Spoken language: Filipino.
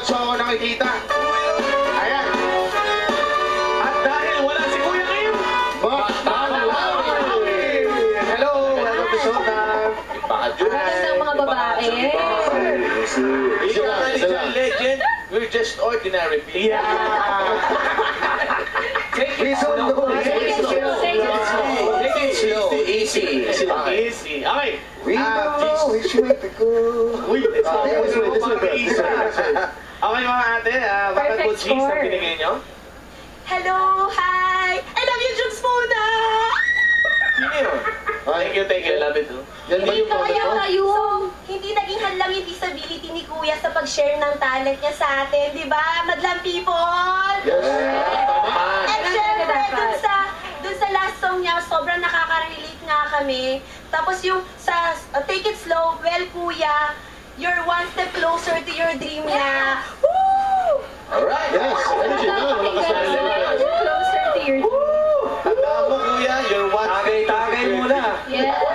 so ako nakikita. Ayan. At dahil wala si Kuya Kim, Hello, welcome to Showtime. Magandang mga babae. ikaw na legend, we're just ordinary people. Take it slow. Take it slow. Take it slow. Easy. Easy. Okay. We know which way to go. Uy, let's go. This way. Okay mga ate, baka Perfect good cheese score. ang binigay nyo? Hello, hi! I love you, Jugs muna! Sino yun? Thank you, love it too. Yan ba yung Dito product kayo ko? hindi naging hadlang yung disability ni Kuya sa pag-share ng talent niya sa atin, di ba? Madlang people! Yes. And syempre, dun sa last song niya, sobrang nakaka-relate nga kami. Tapos yung sa Take It Slow, well, Kuya, you're one step closer to your dream na. Woo! Alright. Yes, energy na. Wala ka sa Closer to your... Tandaan mo, Kuya, you're one. Tagay muna. Yeah.